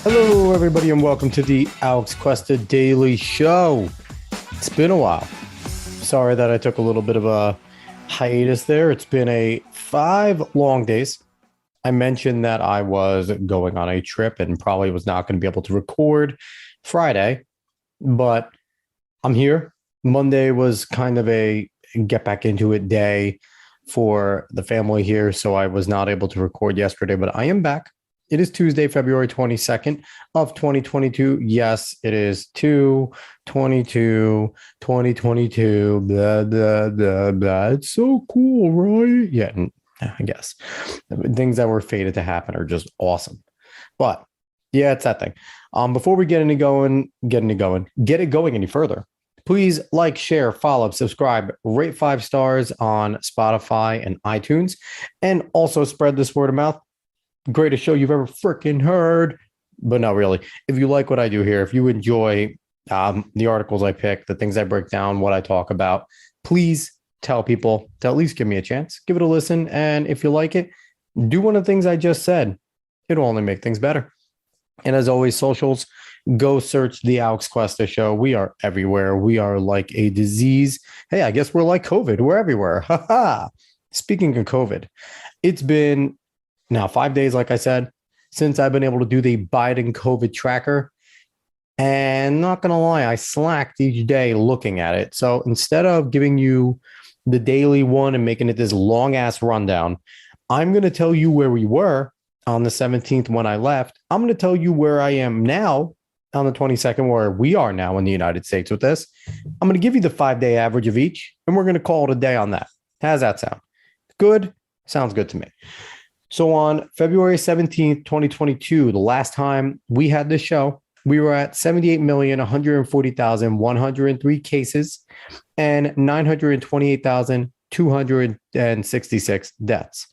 Hello, everybody, and welcome to the Alex Cuesta Daily Show. It's been a while. Sorry that I took a little bit of a hiatus there. It's been 5 long days. I mentioned that I was going on a trip and probably was not going to be able to record Friday, but I'm here. Monday was kind of a get back into it day for the family here, so I was not able to record yesterday, but I am back. It is Tuesday, February 22nd of 2022. Yes, it is 2/22/2022. Blah, blah, blah, blah. It's so cool, right? Yeah, I guess. Things that were fated to happen are just awesome. But yeah, it's that thing. Before we get it going any further, please like, share, follow, subscribe, rate 5 stars on Spotify and iTunes, and also spread this word of mouth. Greatest show you've ever freaking heard. But no, really, if you like what I do here, if you enjoy the articles I pick, the things I break down, what I talk about, please tell people to at least give me a chance, give it a listen. And if you like it, do one of the things I just said. It'll only make things better. And as always, socials, go search the Alex Cuesta Show. We are everywhere. We are like a disease. Hey, I guess we're like COVID. We're everywhere. Speaking of COVID, it's been now 5 days, like I said, since I've been able to do the Biden COVID tracker. And not going to lie, I slacked each day looking at it. So instead of giving you the daily one and making it this long ass rundown, I'm going to tell you where we were on the 17th when I left. I'm going to tell you where I am now on the 22nd, where we are now in the United States with this. I'm going to give you the 5-day average of each, and we're going to call it a day on that. How's that sound? Good? Sounds good to me. So on February 17th, 2022, the last time we had this show, we were at 78,140,103 cases and 928,266 deaths.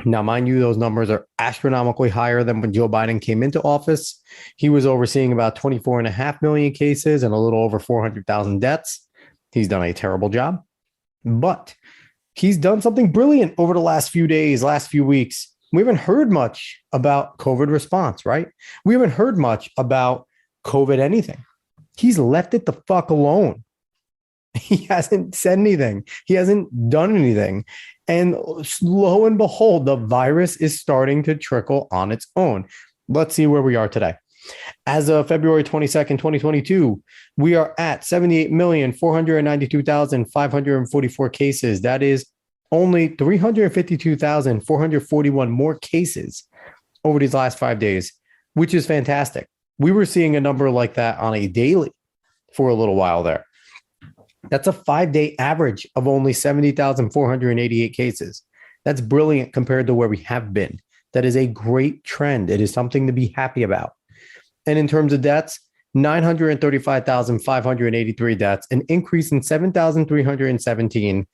Now, mind you, those numbers are astronomically higher than when Joe Biden came into office. He was overseeing about 24.5 million cases and a little over 400,000 deaths. He's done a terrible job, but he's done something brilliant over the last few days, last few weeks. We haven't heard much about COVID response, right? We haven't heard much about COVID anything. He's left it the fuck alone. He hasn't said anything. He hasn't done anything. And lo and behold, the virus is starting to trickle on its own. Let's see where we are today. As of February 22nd, 2022, we are at 78,492,544 cases. That is only 352,441 more cases over these last 5 days, which is fantastic. We were seeing a number like that on a daily for a little while there. That's a 5-day average of only 70,488 cases. That's brilliant compared to where we have been. That is a great trend. It is something to be happy about. And in terms of deaths, 935,583 deaths, an increase in 7,317.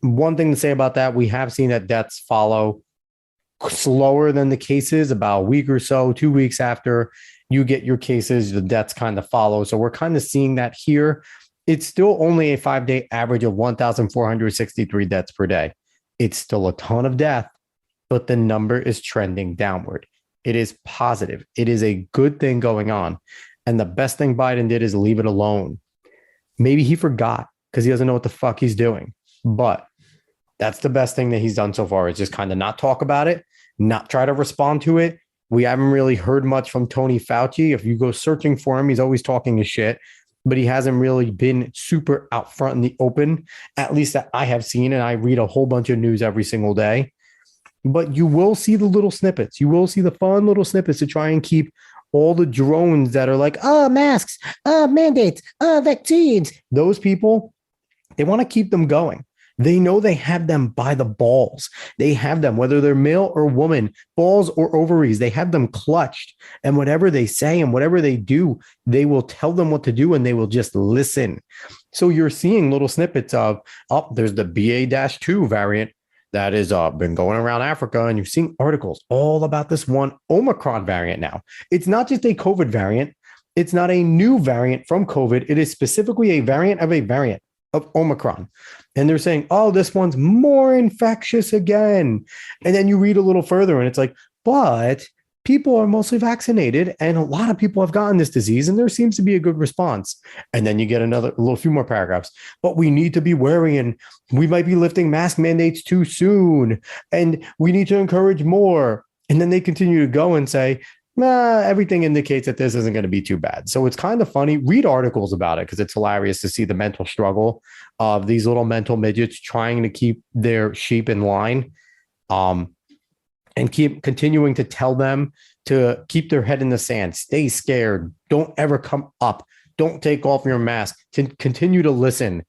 One thing to say about that, we have seen that deaths follow slower than the cases, about a week or so, 2 weeks after you get your cases, the deaths kind of follow. So we're kind of seeing that here. It's still only a 5-day average of 1,463 deaths per day. It's still a ton of death, but the number is trending downward. It is positive. It is a good thing going on. And the best thing Biden did is leave it alone. Maybe he forgot because he doesn't know what the fuck he's doing. But that's the best thing that he's done so far, is just kind of not talk about it, not try to respond to it. We haven't really heard much from Tony Fauci. If you go searching for him, he's always talking his shit, but he hasn't really been super out front in the open, at least that I have seen. And I read a whole bunch of news every single day. But you will see the little snippets. You will see the fun little snippets to try and keep all the drones that are like, masks, mandates, vaccines. Those people, they want to keep them going. They know they have them by the balls. They have them, whether they're male or woman, balls or ovaries, they have them clutched. And whatever they say and whatever they do, they will tell them what to do and they will just listen. So you're seeing little snippets of, there's the BA-2 variant that has been going around Africa. And you're seeing articles all about this one Omicron variant now. It's not just a COVID variant. It's not a new variant from COVID. It is specifically a variant of Omicron. And they're saying, this one's more infectious again. And then you read a little further and it's like, but people are mostly vaccinated and a lot of people have gotten this disease and there seems to be a good response. And then you get a few more paragraphs, but we need to be wary and we might be lifting mask mandates too soon and we need to encourage more. And then they continue to go and say, everything indicates that this isn't going to be too bad. So it's kind of funny. Read articles about it because it's hilarious to see the mental struggle of these little mental midgets trying to keep their sheep in line. And keep continuing to tell them to keep their head in the sand, stay scared, don't ever come up, don't take off your mask, to continue to listen.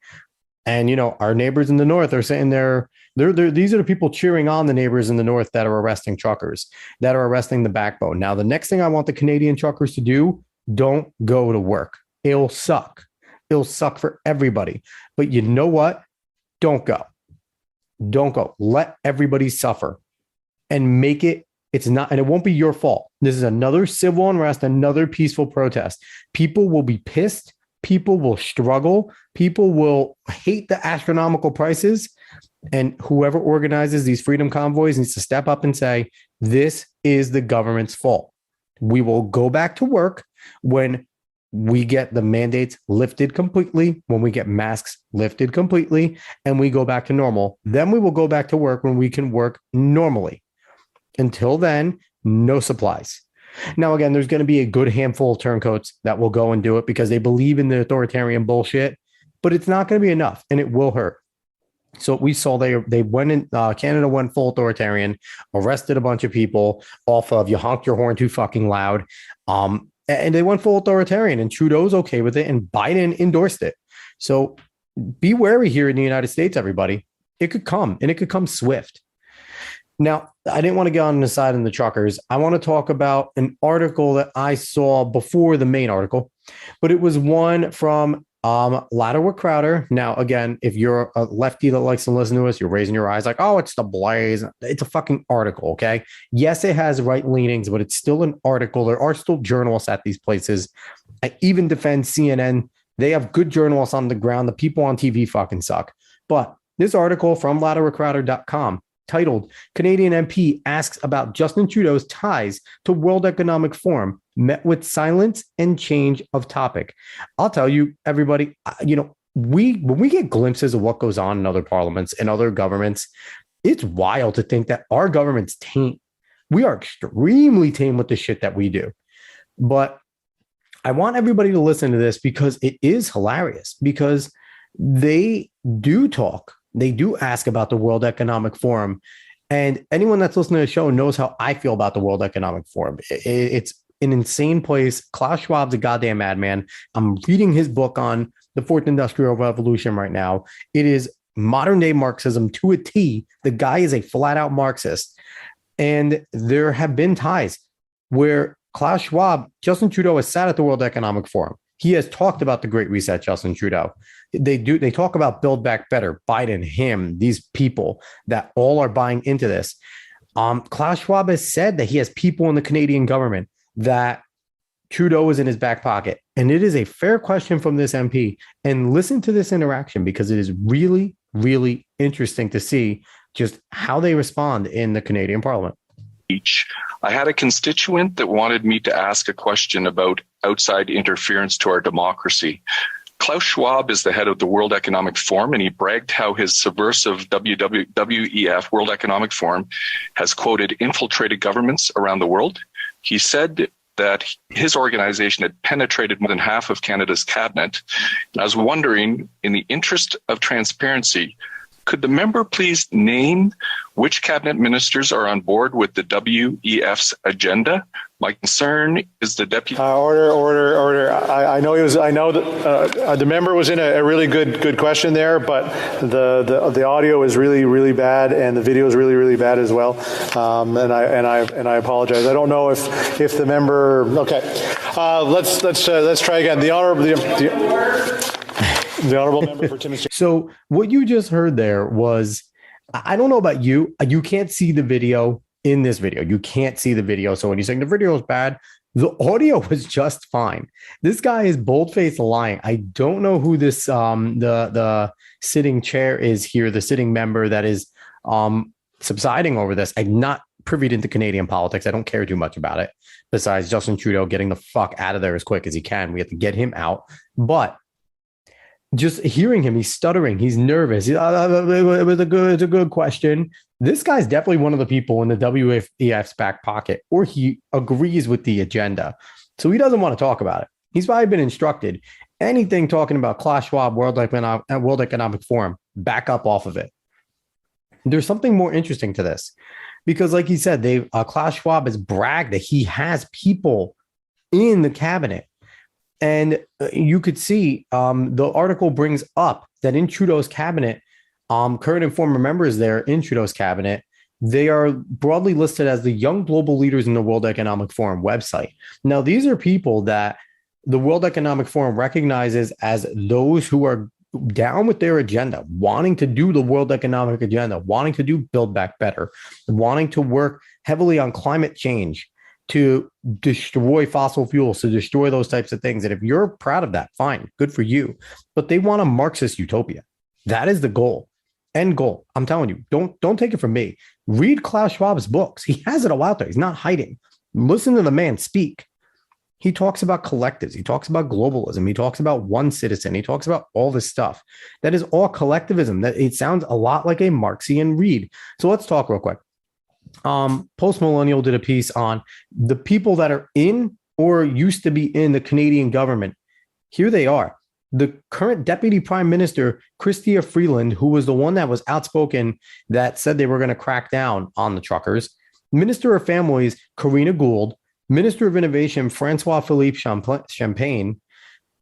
And, our neighbors in the north are sitting there. These are the people cheering on the neighbors in the north that are arresting truckers, that are arresting the backbone. Now, the next thing I want the Canadian truckers to do, don't go to work. It'll suck. It'll suck for everybody. But you know what? Don't go. Don't go. Let everybody suffer. And make it, it's not, and it won't be your fault. This is another civil unrest, another peaceful protest. People will be pissed. People will struggle. People will hate the astronomical prices. And whoever organizes these freedom convoys needs to step up and say, this is the government's fault. We will go back to work when we get the mandates lifted completely, when we get masks lifted completely, and we go back to normal. Then we will go back to work when we can work normally. Until then, no supplies. Now, again, there's going to be a good handful of turncoats that will go and do it because they believe in the authoritarian bullshit, but it's not going to be enough and it will hurt. So we saw they went in, Canada went full authoritarian, arrested a bunch of people off of you honked your horn too fucking loud. And they went full authoritarian and Trudeau's okay with it and Biden endorsed it. So be wary here in the United States, everybody. It could come and it could come swift. Now, I didn't want to get on the side of the truckers. I want to talk about an article that I saw before the main article, but it was one from Louderwood Crowder. Now, again, if you're a lefty that likes to listen to us, you're raising your eyes like, oh, it's the Blaze. It's a fucking article, okay? Yes, it has right leanings, but it's still an article. There are still journalists at these places. I even defend CNN. They have good journalists on the ground. The people on TV fucking suck. But this article from louderwoodcrowder.com titled Canadian MP asks about Justin Trudeau's ties to World Economic Forum, met with silence and change of topic. I'll tell you, everybody, when we get glimpses of what goes on in other parliaments and other governments, it's wild to think that our government's tame. We are extremely tame with the shit that we do. But I want everybody to listen to this because it is hilarious because they do talk. They do ask about the World Economic Forum. And anyone that's listening to the show knows how I feel about the World Economic Forum. It's an insane place. Klaus Schwab's a goddamn madman. I'm reading his book on the Fourth Industrial Revolution right now. It is modern day Marxism to a T. The guy is a flat out Marxist. And there have been ties where Klaus Schwab, Justin Trudeau has sat at the World Economic Forum. He has talked about the Great Reset, Justin Trudeau. They talk about Build Back Better, Biden, him, these people that all are buying into this. Klaus Schwab has said that he has people in the Canadian government that Trudeau is in his back pocket. And it is a fair question from this MP. And listen to this interaction because it is really, really interesting to see just how they respond in the Canadian Parliament. I had a constituent that wanted me to ask a question about outside interference to our democracy. Klaus Schwab is the head of the World Economic Forum, and he bragged how his subversive WEF, World Economic Forum, has, quoted, infiltrated governments around the world. He said that his organization had penetrated more than half of Canada's cabinet. And I was wondering, in the interest of transparency, could the member please name which cabinet ministers are on board with the WEF's agenda? My concern is the deputy. Order. I know he was. I know that the member was in a really good question there, but the audio is really bad, and the video is really bad as well. And I apologize. I don't know if the member. Okay, let's try again. The honorable member for Timmins. So what you just heard there was, I don't know about you. You can't see the video in this video. You can't see the video. So when you're saying the video is bad, the audio was just fine. This guy is bold-faced lying. I don't know who this the sitting chair is here, the sitting member that is subsiding over this. I'm not privy into Canadian politics. I don't care too much about it. Besides Justin Trudeau getting the fuck out of there as quick as he can. We have to get him out. But just hearing him, he's stuttering, he's nervous. It's a good question. This guy's definitely one of the people in the WEF's back pocket, or he agrees with the agenda. So he doesn't want to talk about it. He's probably been instructed. Anything talking about Klaus Schwab, World Economic Forum, back up off of it. There's something more interesting to this, because like he said, Klaus Schwab has bragged that he has people in the cabinet. And you could see the article brings up that in Trudeau's cabinet, current and former members there in Trudeau's cabinet, they are broadly listed as the young global leaders in the World Economic Forum website. Now, these are people that the World Economic Forum recognizes as those who are down with their agenda, wanting to do the world economic agenda, wanting to do Build Back Better, wanting to work heavily on climate change, to destroy fossil fuels, to destroy those types of things. And if you're proud of that, fine, good for you. But they want a Marxist utopia. That is the goal, end goal. I'm telling you, don't take it from me. Read Klaus Schwab's books. He has it all out there. He's not hiding. Listen to the man speak. He talks about collectives. He talks about globalism. He talks about one citizen. He talks about all this stuff. That is all collectivism. That it sounds a lot like a Marxian read. So let's talk real quick. Post Millennial did a piece on the people that are in or used to be in the Canadian government. Here they are. The current Deputy Prime Minister, Chrystia Freeland, who was the one that was outspoken that said they were going to crack down on the truckers. Minister of Families, Karina Gould. Minister of Innovation, Francois-Philippe Champagne,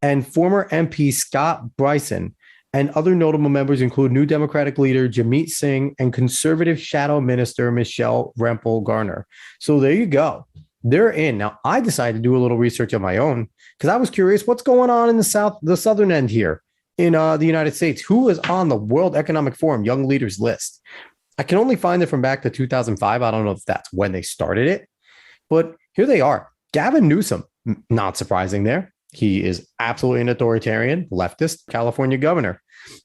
and former MP Scott Bryson. And other notable members include New Democratic leader Jagmeet Singh and Conservative Shadow Minister Michelle Rempel-Garner. So there you go. They're in. Now, I decided to do a little research of my own because I was curious what's going on in the southern end here in the United States. Who is on the World Economic Forum Young Leaders list? I can only find it from back to 2005. I don't know if that's when they started it, but here they are. Gavin Newsom, not surprising there. He is absolutely an authoritarian, leftist California governor.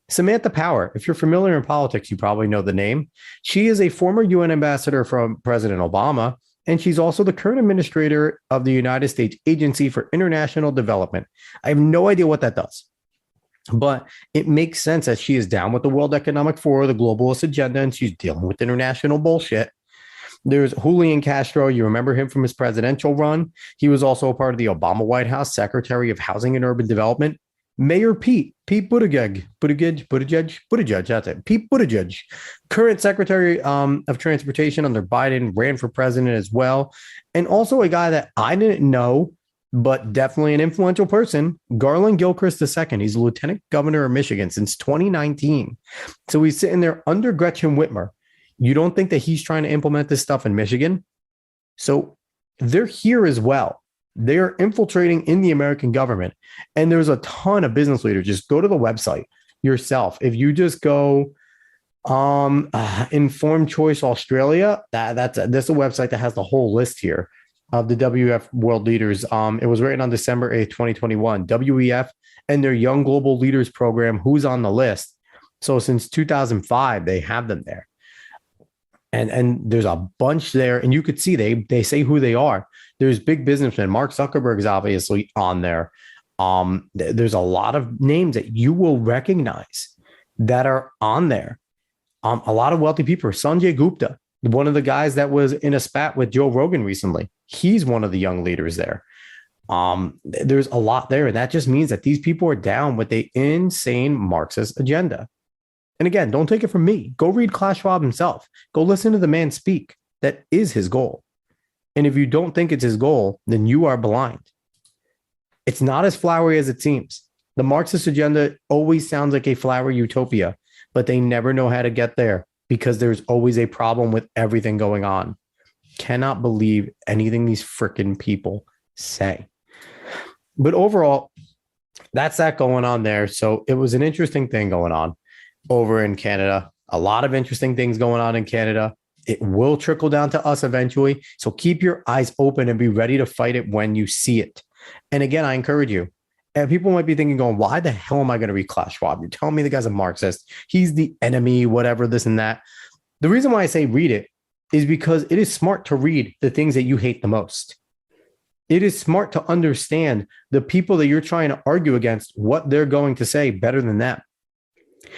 Samantha Power, if you're familiar in politics, you probably know the name. She is a former UN ambassador from President Obama, and she's also the current administrator of the United States Agency for International Development. I have no idea what that does, but it makes sense that she is down with the World Economic Forum, the globalist agenda, and she's dealing with international bullshit. There's Julian Castro. You remember him from his presidential run. He was also a part of the Obama White House, Secretary of Housing and Urban Development. Mayor Pete Buttigieg, that's it. Pete Buttigieg, current Secretary of Transportation under Biden, ran for president as well. And also a guy that I didn't know, but definitely an influential person, Garland Gilchrist II. He's a lieutenant governor of Michigan since 2019. So he's sitting there under Gretchen Whitmer. You don't think that he's trying to implement this stuff in Michigan? So they're here as well. They're infiltrating in the American government. And there's a ton of business leaders. Just go to the website yourself. If you just go Informed Choice Australia, that's a website that has the whole list here of the WEF world leaders. It was written on December 8th, 2021. WEF and their Young Global Leaders program, who's on the list. So since 2005, they have them there. And there's a bunch there, and you could see they say who they are. There's big businessmen. Mark Zuckerberg is obviously on there. There's a lot of names that you will recognize that are on there. A lot of wealthy people. Sanjay Gupta, one of the guys that was in a spat with Joe Rogan recently. He's one of the young leaders there. There's a lot there, and that just means that these people are down with the insane Marxist agenda. And again, don't take it from me. Go read Klaus Schwab himself. Go listen to the man speak. That is his goal. And if you don't think it's his goal, then you are blind. It's not as flowery as it seems. The Marxist agenda always sounds like a flowery utopia, but they never know how to get there because there's always a problem with everything going on. Cannot believe anything these freaking people say. But overall, that's that going on there. So it was an interesting thing going on over in Canada. A lot of interesting things going on in Canada. It will trickle down to us eventually. So keep your eyes open and be ready to fight it when you see it. And again, I encourage you. And people might be thinking, going, why the hell am I going to read Klaus Schwab? You're telling me the guy's a Marxist. He's the enemy, whatever, this and that. The reason why I say read it is because it is smart to read the things that you hate the most. It is smart to understand the people that you're trying to argue against, what they're going to say better than them.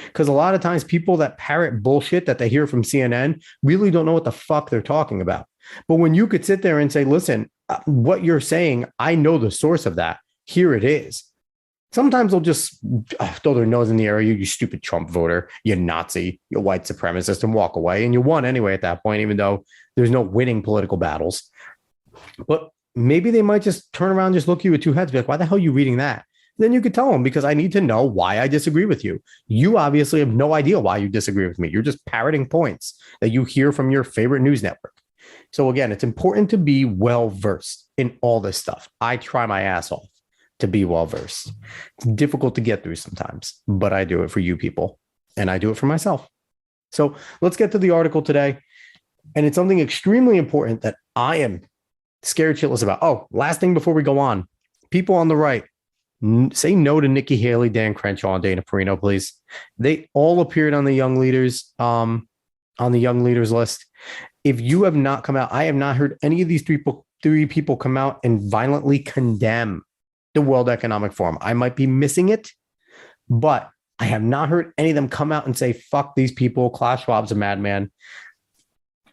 Because a lot of times people that parrot bullshit that they hear from CNN really don't know what the fuck they're talking about. But when you could sit there and say, listen, what you're saying, I know the source of that. Here it is. Sometimes they'll just throw their nose in the air, you stupid Trump voter, you Nazi, you white supremacist, and walk away. And you won anyway at that point, even though there's no winning political battles. But maybe they might just turn around, just look at you with two heads, be like, why the hell are you reading that? Then you could tell them, because I need to know why I disagree with you. You obviously have no idea why you disagree with me. You're just parroting points that you hear from your favorite news network. So again, it's important to be well-versed in all this stuff. I try my ass off to be well-versed. It's difficult to get through sometimes, but I do it for you people, and I do it for myself. So let's get to the article today. And it's something extremely important that I am scared shitless about. Oh, last thing before we go on, people on the right, say no to Nikki Haley, Dan Crenshaw, and Dana Perino, please. They all appeared on the young leaders, list. If you have not come out, I have not heard any of these three people come out and violently condemn the World Economic Forum. I might be missing it, but I have not heard any of them come out and say, fuck these people, Klaus Schwab's a madman.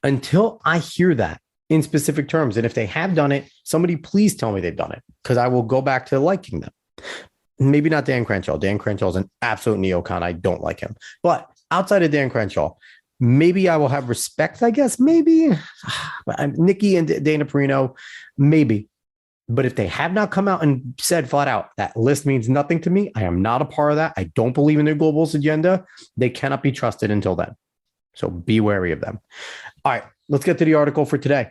Until I hear that in specific terms. And if they have done it, somebody please tell me they've done it, because I will go back to liking them. Maybe not Dan Crenshaw. Dan Crenshaw is an absolute neocon. I don't like him. But outside of Dan Crenshaw, maybe I will have respect, I guess. Maybe. Nikki and Dana Perino, maybe. But if they have not come out and said flat out, that list means nothing to me, I am not a part of that. I don't believe in their globalist agenda. They cannot be trusted until then. So be wary of them. All right, let's get to the article for today.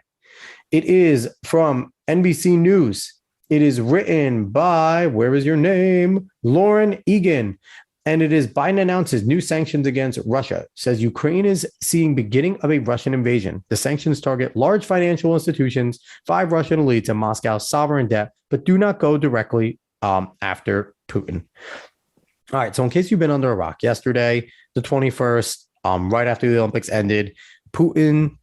It is from NBC News. It is written by, where is your name? Lauren Egan. And it is Biden announces new sanctions against Russia, says Ukraine is seeing beginning of a Russian invasion. The sanctions target large financial institutions, 5 Russian elites, and Moscow's sovereign debt, but do not go directly after Putin. All right. So in case you've been under a rock, yesterday, the 21st, right after the Olympics ended, Putin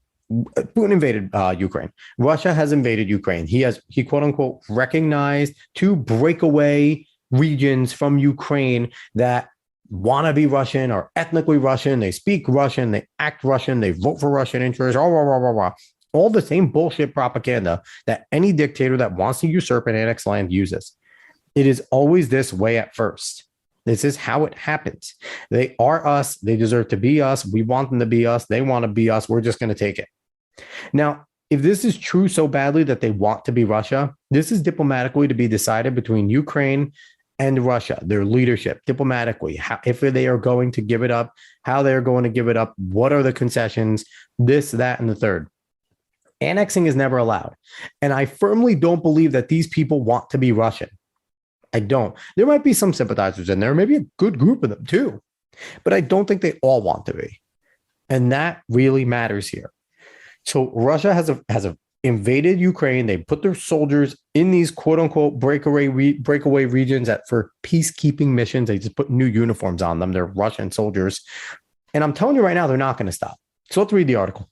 invaded Ukraine. Russia has invaded Ukraine. He quote unquote recognized 2 breakaway regions from Ukraine that want to be Russian or ethnically Russian. They speak Russian. They act Russian. They vote for Russian interests. All the same bullshit propaganda that any dictator that wants to usurp and annex land uses. It is always this way at first. This is how it happens. They are us. They deserve to be us. We want them to be us. They want to be us. We're just going to take it. Now, if this is true so badly that they want to be Russia, this is diplomatically to be decided between Ukraine and Russia, their leadership, diplomatically, if they are going to give it up, how they are going to give it up, what are the concessions, this, that, and the third. Annexing is never allowed. And I firmly don't believe that these people want to be Russian. I don't. There might be some sympathizers in there, maybe a good group of them too, but I don't think they all want to be. And that really matters here. So Russia has invaded Ukraine. They put their soldiers in these quote unquote breakaway regions for peacekeeping missions. They just put new uniforms on them. They're Russian soldiers. And I'm telling you right now, they're not going to stop. So let's read the article.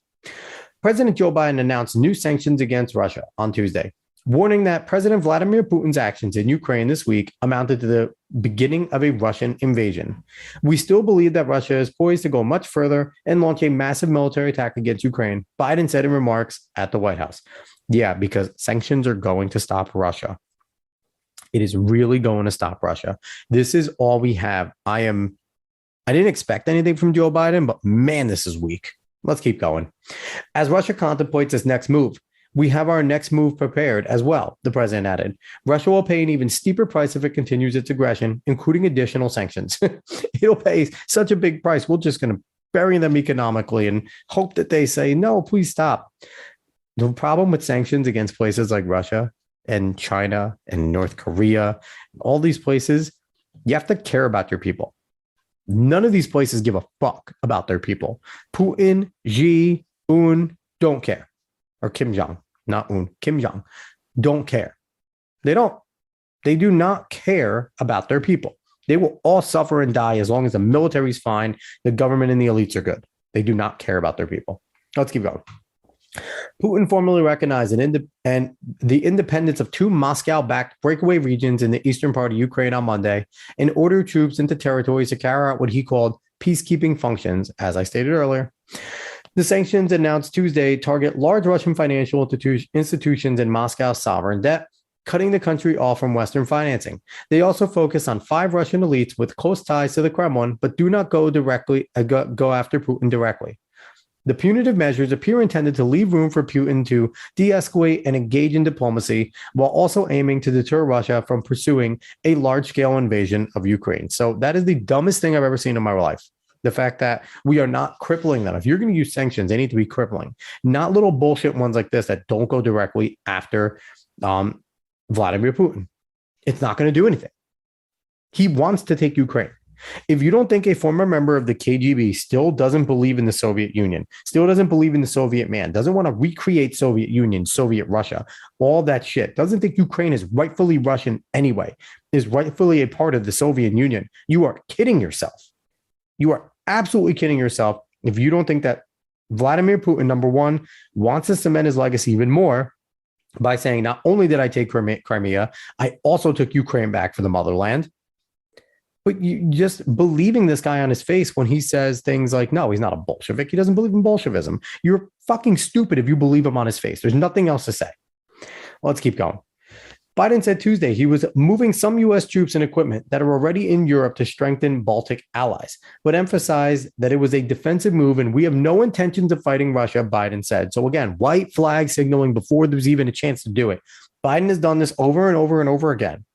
President Joe Biden announced new sanctions against Russia on Tuesday, warning that President Vladimir Putin's actions in Ukraine this week amounted to the beginning of a Russian invasion. We still believe that Russia is poised to go much further and launch a massive military attack against Ukraine, Biden said in remarks at the White House. Yeah, because sanctions are going to stop Russia. It is really going to stop Russia. This is all we have. I didn't expect anything from Joe Biden, but man, this is weak. Let's keep going. As Russia contemplates its next move, we have our next move prepared as well, the president added. Russia will pay an even steeper price if it continues its aggression, including additional sanctions. It'll pay such a big price. We're just going to bury them economically and hope that they say, no, please stop. The problem with sanctions against places like Russia and China and North Korea, all these places, you have to care about your people. None of these places give a fuck about their people. Putin, Xi, Un don't care. Or Kim Jong, not Un, Kim Jong, don't care. They don't. They do not care about their people. They will all suffer and die as long as the military is fine, the government and the elites are good. They do not care about their people. Let's keep going. Putin formally recognized the independence of two Moscow-backed breakaway regions in the eastern part of Ukraine on Monday and ordered troops into territories to carry out what he called peacekeeping functions, as I stated earlier. The sanctions announced Tuesday target large Russian financial institutions and Moscow's sovereign debt, cutting the country off from Western financing. They also focus on 5 Russian elites with close ties to the Kremlin, but do not go after Putin directly. The punitive measures appear intended to leave room for Putin to de-escalate and engage in diplomacy, while also aiming to deter Russia from pursuing a large-scale invasion of Ukraine. So that is the dumbest thing I've ever seen in my life. The fact that we are not crippling them. If you're going to use sanctions, they need to be crippling, not little bullshit ones like this that don't go directly after Vladimir Putin. It's not going to do anything. He wants to take Ukraine. If you don't think a former member of the KGB still doesn't believe in the Soviet Union, still doesn't believe in the Soviet man, doesn't want to recreate Soviet Union, Soviet Russia, all that shit, doesn't think Ukraine is rightfully Russian anyway, is rightfully a part of the Soviet Union, you are kidding yourself. You are absolutely kidding yourself if you don't think that Vladimir Putin, number one, wants to cement his legacy even more by saying, not only did I take Crimea, I also took Ukraine back for the motherland. But you just believing this guy on his face when he says things like, no, he's not a Bolshevik. He doesn't believe in Bolshevism. You're fucking stupid if you believe him on his face. There's nothing else to say. Let's keep going. Biden said Tuesday he was moving some U.S. troops and equipment that are already in Europe to strengthen Baltic allies, but emphasized that it was a defensive move and we have no intentions of fighting Russia, Biden said. So again, white flag signaling before there's even a chance to do it. Biden has done this over and over and over again.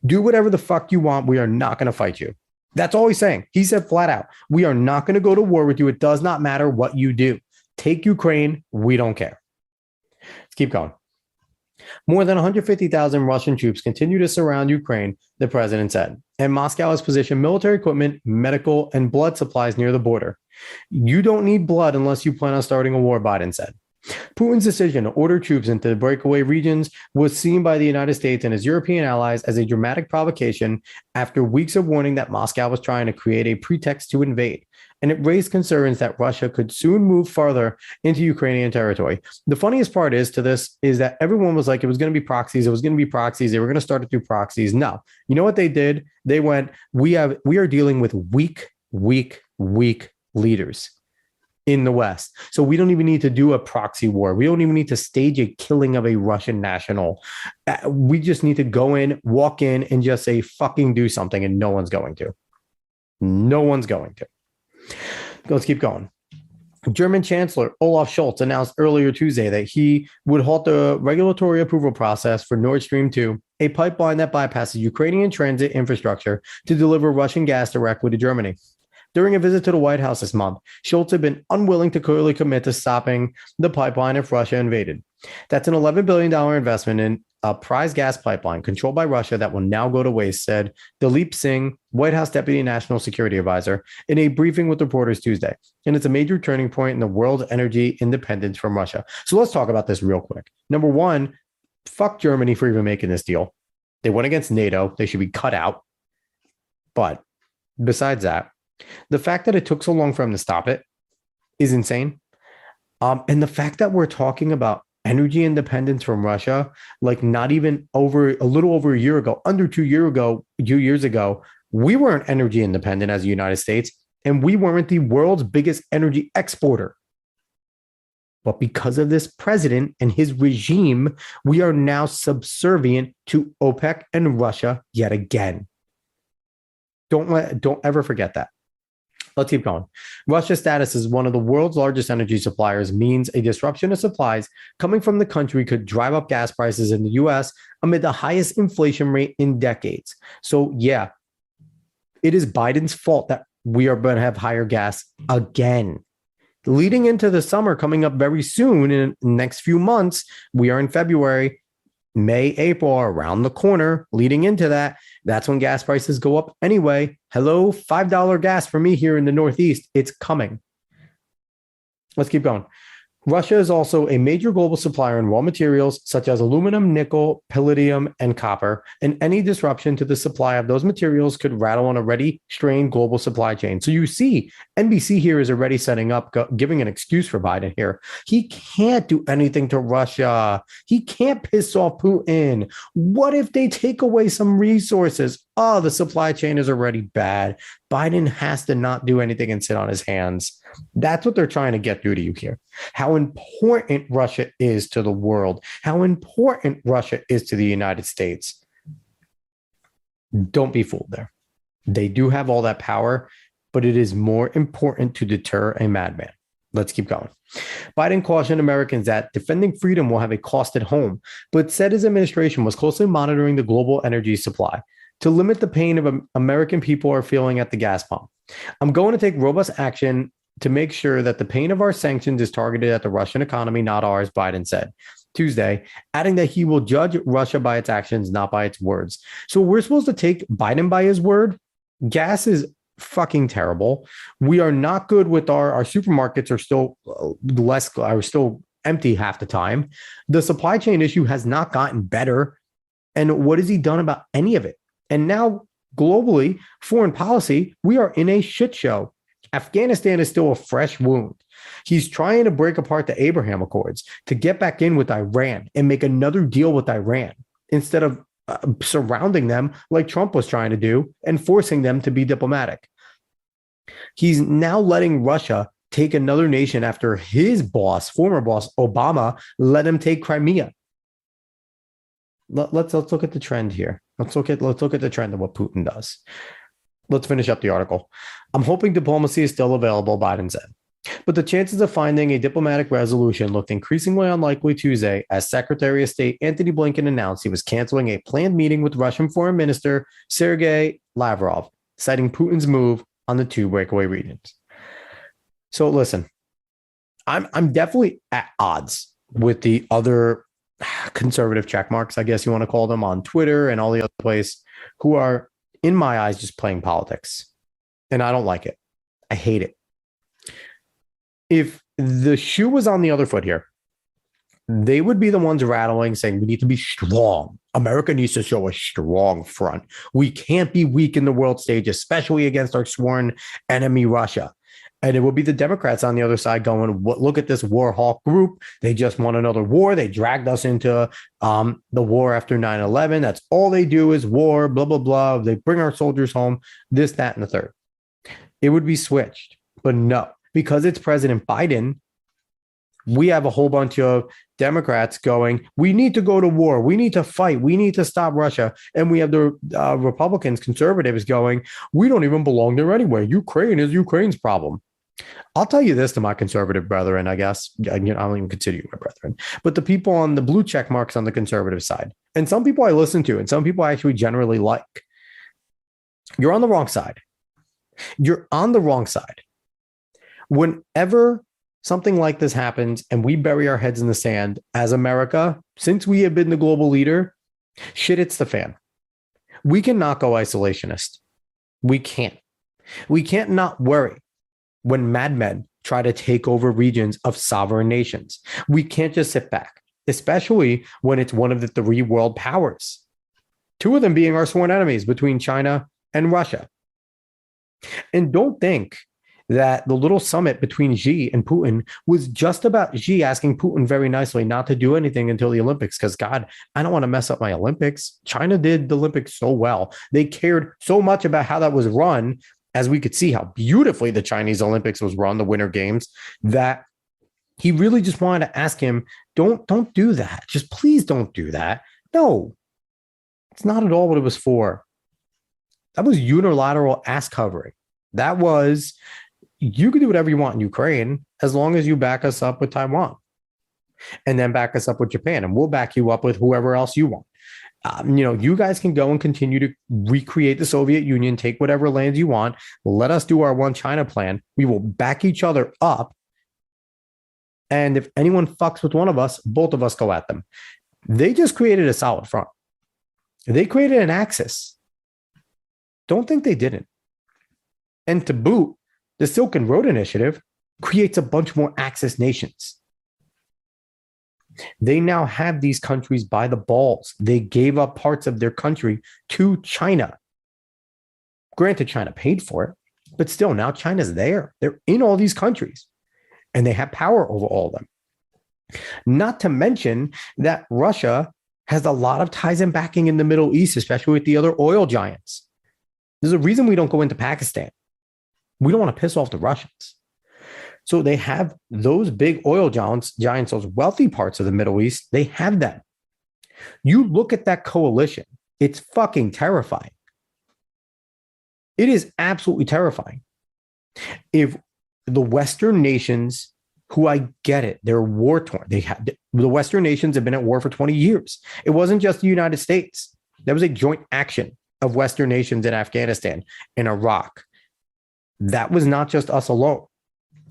Do whatever the fuck you want. We are not going to fight you. That's all he's saying. He said flat out, we are not going to go to war with you. It does not matter what you do. Take Ukraine. We don't care. Let's keep going. More than 150,000 Russian troops continue to surround Ukraine, the president said, and Moscow has positioned military equipment, medical, and blood supplies near the border. You don't need blood unless you plan on starting a war, Biden said. Putin's decision to order troops into the breakaway regions was seen by the United States and his European allies as a dramatic provocation after weeks of warning that Moscow was trying to create a pretext to invade. And it raised concerns that Russia could soon move farther into Ukrainian territory. The funniest part is that everyone was like, it was going to be proxies. It was going to be proxies. They were going to start it through proxies. No, you know what they did? They went, we are dealing with weak leaders in the West. So we don't even need to do a proxy war. We don't even need to stage a killing of a Russian national. We just need to go in, walk in, and just say, fucking do something. And no one's going to. No one's going to. Let's keep going. German Chancellor Olaf Scholz announced earlier Tuesday that he would halt the regulatory approval process for Nord Stream 2, a pipeline that bypasses Ukrainian transit infrastructure to deliver Russian gas directly to Germany. During a visit to the White House this month, Scholz had been unwilling to clearly commit to stopping the pipeline if Russia invaded. That's an $11 billion investment in a prize gas pipeline controlled by Russia that will now go to waste, said Dileep Singh, White House Deputy National Security Advisor, in a briefing with reporters Tuesday. And it's a major turning point in the world's energy independence from Russia. So let's talk about this real quick. Number one, fuck Germany for even making this deal. They went against NATO. They should be cut out. But besides that, the fact that it took so long for him to stop it is insane. And the fact that we're talking about energy independence from Russia, like not even a little over a year ago, under 2 years ago, we weren't energy independent as the United States, and we weren't the world's biggest energy exporter. But because of this president and his regime, we are now subservient to OPEC and Russia yet again. Don't ever forget that. Let's keep going. Russia's status as one of the world's largest energy suppliers means a disruption of supplies coming from the country could drive up gas prices in the U.S. amid the highest inflation rate in decades. So, yeah, it is Biden's fault that we are going to have higher gas again. Leading into the summer coming up very soon in the next few months, we are in February. May, April are around the corner. Leading into that, that's when gas prices go up anyway. Hello, $5 gas for me here in the Northeast. It's coming. Let's keep going. Russia is also a major global supplier in raw materials such as aluminum, nickel, palladium, and copper, and any disruption to the supply of those materials could rattle an already strained global supply chain. So you see, NBC here is already setting up, giving an excuse for Biden here. He can't do anything to Russia. He can't piss off Putin. What if they take away some resources? Oh, the supply chain is already bad. Biden has to not do anything and sit on his hands. That's what they're trying to get through to you here. How important Russia is to the world, how important Russia is to the United States. Don't be fooled there. They do have all that power, but it is more important to deter a madman. Let's keep going. Biden cautioned Americans that defending freedom will have a cost at home, but said his administration was closely monitoring the global energy supply to limit the pain of American people are feeling at the gas pump. I'm going to take robust action to make sure that the pain of our sanctions is targeted at the Russian economy, not ours, Biden said Tuesday, adding that he will judge Russia by its actions, not by its words. So we're supposed to take Biden by his word. Gas is fucking terrible. We are not good with our supermarkets are still empty half the time. The supply chain issue has not gotten better. And what has he done about any of it? And now globally, foreign policy, we are in a shit show. Afghanistan is still a fresh wound. He's trying to break apart the Abraham Accords to get back in with Iran and make another deal with Iran instead of surrounding them like Trump was trying to do and forcing them to be diplomatic. He's now letting Russia take another nation after his boss, former boss, Obama, let him take Crimea. Let's look at the trend here. Let's look at the trend of what Putin does. Let's finish up the article. I'm hoping diplomacy is still available, Biden said. But the chances of finding a diplomatic resolution looked increasingly unlikely Tuesday as Secretary of State Antony Blinken announced he was canceling a planned meeting with Russian Foreign Minister Sergei Lavrov, citing Putin's move on the two breakaway regions. So listen, I'm definitely at odds with the other conservative checkmarks, I guess you want to call them, on Twitter and all the other places, who are, in my eyes, just playing politics. And I don't like it. I hate it. If the shoe was on the other foot here, they would be the ones rattling, saying we need to be strong. America needs to show a strong front. We can't be weak in the world stage, especially against our sworn enemy, Russia. And it will be the Democrats on the other side going, look at this war hawk group. They just won another war. They dragged us into the war after 9/11. That's all they do is war, blah, blah, blah. They bring our soldiers home, this, that, and the third. It would be switched. But no, because it's President Biden, we have a whole bunch of Democrats going, we need to go to war. We need to fight. We need to stop Russia. And we have the Republicans, conservatives going, we don't even belong there anyway. Ukraine is Ukraine's problem. I'll tell you this to my conservative brethren, I guess. I don't even consider you my brethren. But the people on the blue check marks on the conservative side, and some people I listen to, and some people I actually generally like, you're on the wrong side. You're on the wrong side. Whenever something like this happens and we bury our heads in the sand as America, since we have been the global leader, shit hits the fan. We cannot go isolationist. We can't. We can't not worry when madmen try to take over regions of sovereign nations. We can't just sit back, especially when it's one of the three world powers, two of them being our sworn enemies between China and Russia. And don't think that the little summit between Xi and Putin was just about Xi asking Putin very nicely not to do anything until the Olympics, because God, I don't want to mess up my Olympics. China did the Olympics so well. They cared so much about how that was run, as we could see how beautifully the Chinese Olympics was run, the Winter Games, that he really just wanted to ask him, don't do that. Just please don't do that. No, it's not at all what it was for. That was unilateral ass covering. That was, you can do whatever you want in Ukraine as long as you back us up with Taiwan and then back us up with Japan, and we'll back you up with whoever else you want. You guys can go and continue to recreate the Soviet Union, take whatever lands you want. Let us do our one China plan. We will back each other up. And if anyone fucks with one of us, both of us go at them. They just created a solid front. They created an axis. Don't think they didn't. And to boot, the Silk and Road Initiative creates a bunch more Axis nations. They now have these countries by the balls. They gave up parts of their country to China. Granted, China paid for it, but still, now China's there. They're in all these countries, and they have power over all of them. Not to mention that Russia has a lot of ties and backing in the Middle East, especially with the other oil giants. There's a reason we don't go into Pakistan. We don't want to piss off the Russians. So they have those big oil giants, those wealthy parts of the Middle East, they have them. You look at that coalition, it's fucking terrifying. It is absolutely terrifying. If the Western nations, who I get it, they're war torn. The Western nations have been at war for 20 years. It wasn't just the United States. There was a joint action of Western nations in Afghanistan and Iraq. That was not just us alone.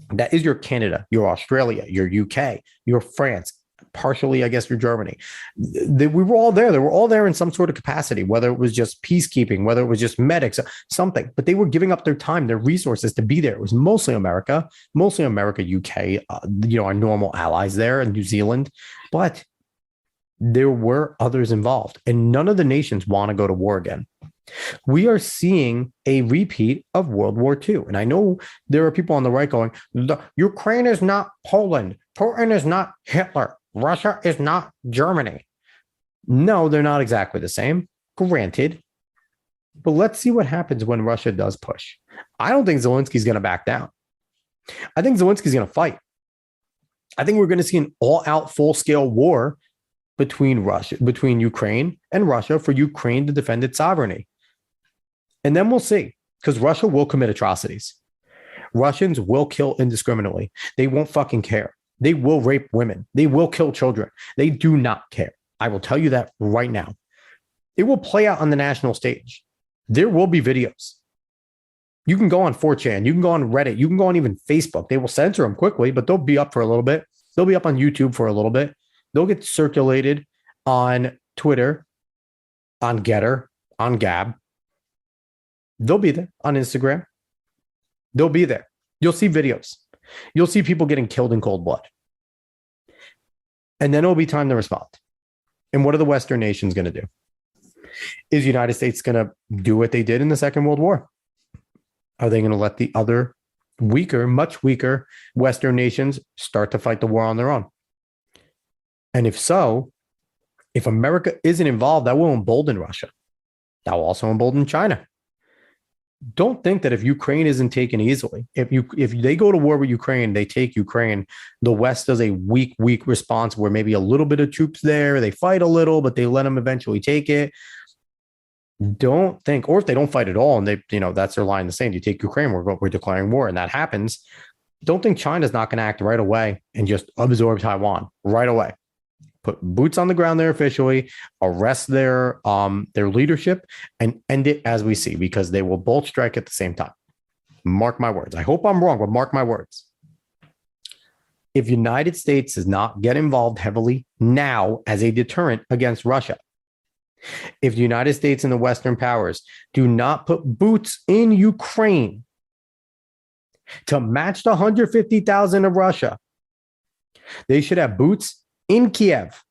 That is your Canada, your Australia, your UK, your France, partially, I guess, your Germany. We were all there. They were all there in some sort of capacity, whether it was just peacekeeping, whether it was just medics, something. But they were giving up their time, their resources to be there. It was mostly America, UK, our normal allies there, and New Zealand. But there were others involved, and none of the nations want to go to war again. We are seeing a repeat of World War II. And I know there are people on the right going, Ukraine is not Poland. Putin is not Hitler. Russia is not Germany. No, they're not exactly the same, granted. But let's see what happens when Russia does push. I don't think Zelensky's going to back down. I think Zelensky's going to fight. I think we're going to see an all-out, full-scale war between Ukraine and Russia for Ukraine to defend its sovereignty. And then we'll see, because Russia will commit atrocities. Russians will kill indiscriminately. They won't fucking care. They will rape women. They will kill children. They do not care. I will tell you that right now. It will play out on the national stage. There will be videos. You can go on 4chan. You can go on Reddit. You can go on even Facebook. They will censor them quickly, but they'll be up for a little bit. They'll be up on YouTube for a little bit. They'll get circulated on Twitter, on Getter, on Gab. They'll be there on Instagram. They'll be there. You'll see videos. You'll see people getting killed in cold blood. And then it'll be time to respond. And what are the Western nations going to do? Is the United States going to do what they did in the Second World War? Are they going to let the other weaker, much weaker Western nations start to fight the war on their own? And if so, if America isn't involved, that will embolden Russia. That will also embolden China. Don't think that if Ukraine isn't taken easily, if they go to war with Ukraine, they take Ukraine, the West does a weak response where maybe a little bit of troops there, they fight a little, but they let them eventually take it. Don't think, or if they don't fight at all and they, that's their line in the sand, you take Ukraine, we're declaring war, and that happens. Don't think China's not going to act right away and just absorb Taiwan right away. Put boots on the ground there officially, arrest their leadership, and end it as we see, because they will both strike at the same time. Mark my words. I hope I'm wrong, but mark my words. If United States does not get involved heavily now as a deterrent against Russia, if the United States and the Western powers do not put boots in Ukraine to match the 150,000 of Russia, they should have boots in Kiev.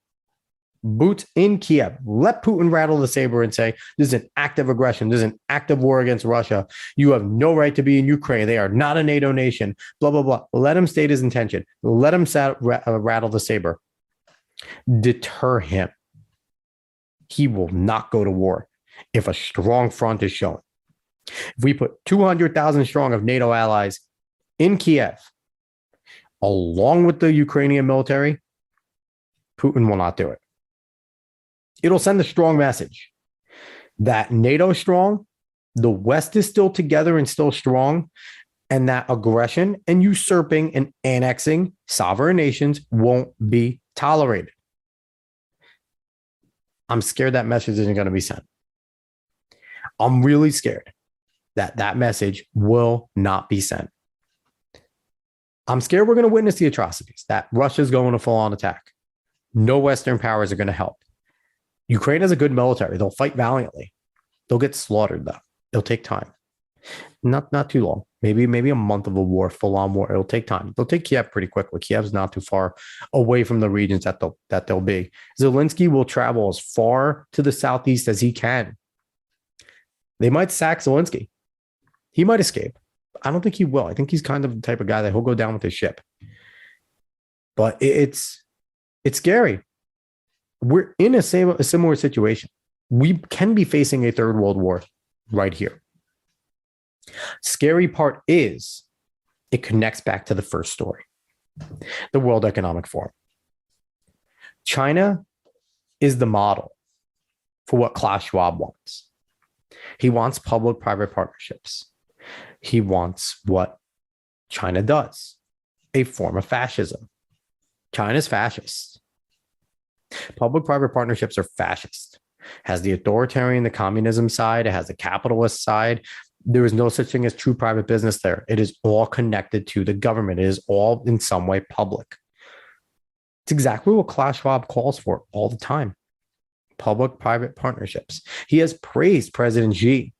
Boots in Kiev. Let Putin rattle the saber and say, this is an act of aggression. This is an act of war against Russia. You have no right to be in Ukraine. They are not a NATO nation. Blah, blah, blah. Let him state his intention. Let him rattle the saber. Deter him. He will not go to war if a strong front is shown. If we put 200,000 strong of NATO allies in Kiev, along with the Ukrainian military, Putin will not do it. It'll send a strong message that NATO is strong, the West is still together and still strong, and that aggression and usurping and annexing sovereign nations won't be tolerated. I'm scared that message isn't going to be sent. I'm really scared that that message will not be sent. I'm scared we're going to witness the atrocities, that Russia's going to full-on attack. No Western powers are going to help. Ukraine has a good military. They'll fight valiantly. They'll get slaughtered, though. It'll take time. Not too long. Maybe a month of a war, full on war. It'll take time. They'll take Kiev pretty quickly. Kiev's not too far away from the regions that they'll be. Zelensky will travel as far to the southeast as he can. They might sack Zelensky. He might escape. I don't think he will. I think he's kind of the type of guy that he'll go down with his ship. But it's scary. We're in a similar situation. We can be facing a third world war right here. Scary part is it connects back to the first story, the World Economic Forum. China is the model for what Klaus Schwab wants. He wants public-private partnerships. He wants what China does, a form of fascism. China's fascist. Public-private partnerships are fascist. Has the authoritarian, the communism side. It has the capitalist side. There is no such thing as true private business there. It is all connected to the government. It is all in some way public. It's exactly what Klaus Schwab calls for all the time. Public-private partnerships. He has praised President Xi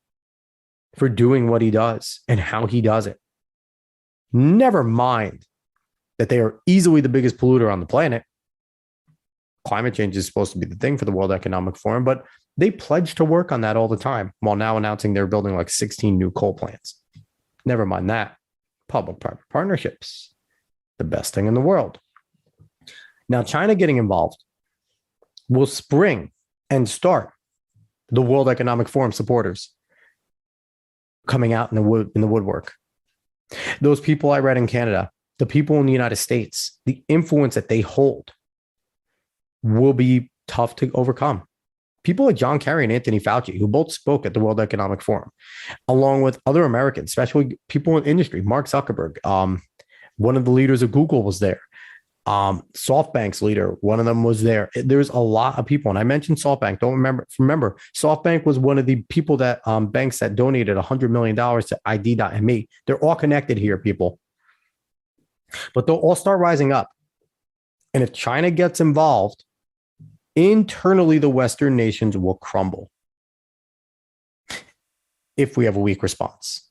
for doing what he does and how he does it. Never mind that they are easily the biggest polluter on the planet. Climate change is supposed to be the thing for the World Economic Forum, but they pledge to work on that all the time while now announcing they're building like 16 new coal plants. Never mind that. Public-private partnerships, the best thing in the world. Now, China getting involved will spring and start the World Economic Forum supporters coming out in the woodwork. Those people I read in Canada, the people in the United States, the influence that they hold will be tough to overcome. People like John Kerry and Anthony Fauci, who both spoke at the World Economic Forum, along with other Americans, especially people in industry. Mark Zuckerberg, one of the leaders of Google, was there. SoftBank's leader, one of them was there. There's a lot of people. And I mentioned SoftBank. Remember, SoftBank was one of the people that banks that donated $100 million to ID.me. They're all connected here, people. But they'll all start rising up. And if China gets involved, internally, the Western nations will crumble if we have a weak response.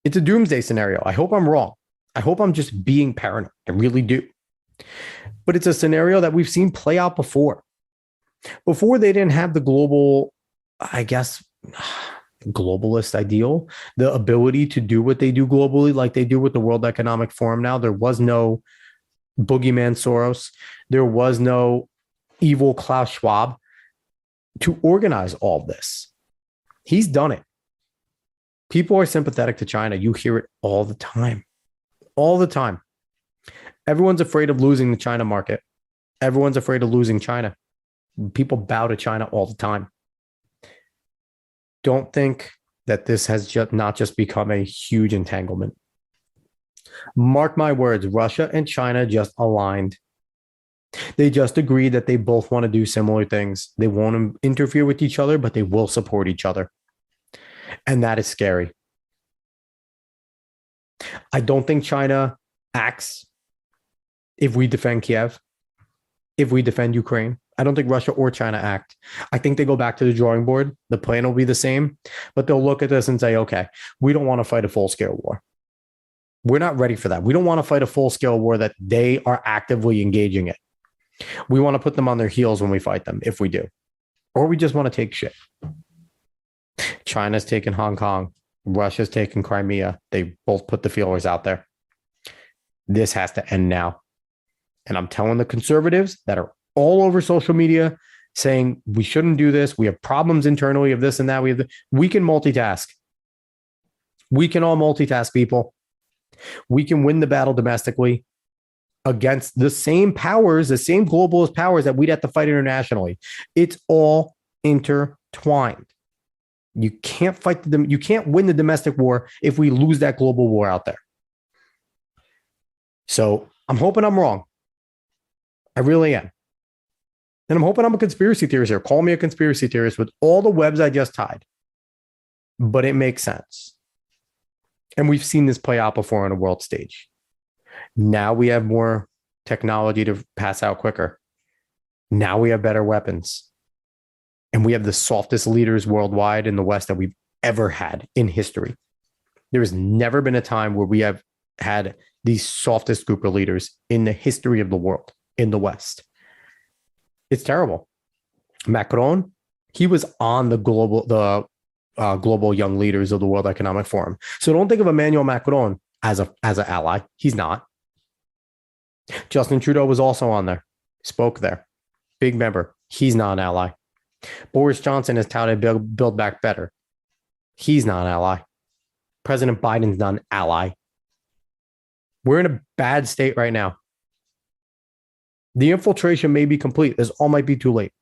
It's a doomsday scenario. I hope I'm wrong. I hope I'm just being paranoid. I really do. But it's a scenario that we've seen play out before. Before they didn't have the global, I guess, globalist ideal, the ability to do what they do globally, like they do with the World Economic Forum now. There was no boogeyman Soros. There was no evil Klaus Schwab to organize all this. He's done it. People are sympathetic to China. You hear it all the time. All the time. Everyone's afraid of losing the China market. Everyone's afraid of losing China. People bow to China all the time. Don't think that this has not just become a huge entanglement. Mark my words, Russia and China just aligned. They just agreed that they both want to do similar things. They won't interfere with each other, but they will support each other. And that is scary. I don't think China acts if we defend Kiev, if we defend Ukraine. I don't think Russia or China act. I think they go back to the drawing board. The plan will be the same, but they'll look at this and say, okay, we don't want to fight a full-scale war. We're not ready for that. We don't want to fight a full-scale war that they are actively engaging in. We want to put them on their heels when we fight them, if we do. Or we just want to take shit. China's taken Hong Kong. Russia's taken Crimea. They both put the feelers out there. This has to end now. And I'm telling the conservatives that are all over social media saying we shouldn't do this. We have problems internally of this and that. We can multitask. We can all multitask, people. We can win the battle domestically against the same powers, the same globalist powers that we'd have to fight internationally. It's all intertwined. You can't fight you can't win the domestic war if we lose that global war out there. So I'm hoping I'm wrong. I really am. And I'm hoping I'm a conspiracy theorist here. Call me a conspiracy theorist with all the webs I just tied. But it makes sense. And we've seen this play out before on a world stage. Now we have more technology to pass out quicker. Now we have better weapons. And we have the softest leaders worldwide in the West that we've ever had in history. There has never been a time where we have had the softest group of leaders in the history of the world in the West. It's terrible. Macron, he was on the global young leaders of the World Economic Forum. So don't think of Emmanuel Macron as an ally. He's not. Justin Trudeau was also on there, spoke there, big member. He's not an ally. Boris Johnson has touted Build Back Better. He's not an ally. President Biden's not an ally. We're in a bad state right now. The infiltration may be complete. This all might be too late.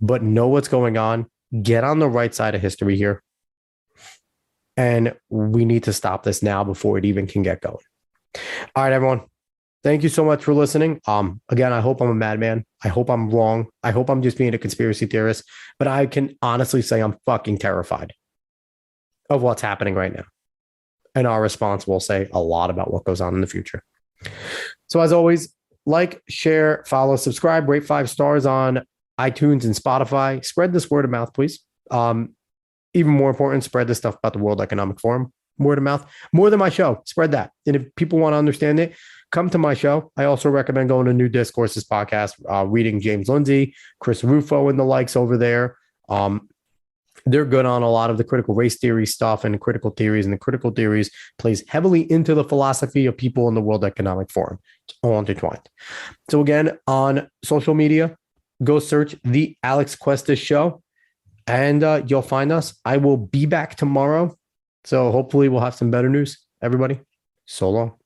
But know what's going on. Get on the right side of history here. And we need to stop this now before it even can get going. All right, everyone. Thank you so much for listening. Again, I hope I'm a madman. I hope I'm wrong. I hope I'm just being a conspiracy theorist. But I can honestly say I'm fucking terrified of what's happening right now. And our response will say a lot about what goes on in the future. So as always, like, share, follow, subscribe, rate 5 stars on iTunes and Spotify. Spread this word of mouth, please. Even more important, spread this stuff about the World Economic Forum. Word of mouth. More than my show. Spread that. And if people want to understand it, come to my show. I also recommend going to New Discourses podcast, reading James Lindsay, Chris Rufo, and the likes over there. They're good on a lot of the critical race theory stuff and critical theories. And the critical theories plays heavily into the philosophy of people in the World Economic Forum. It's all intertwined. So again, on social media, go search The Alex Cuesta Show, and you'll find us. I will be back tomorrow. So hopefully we'll have some better news. Everybody, so long.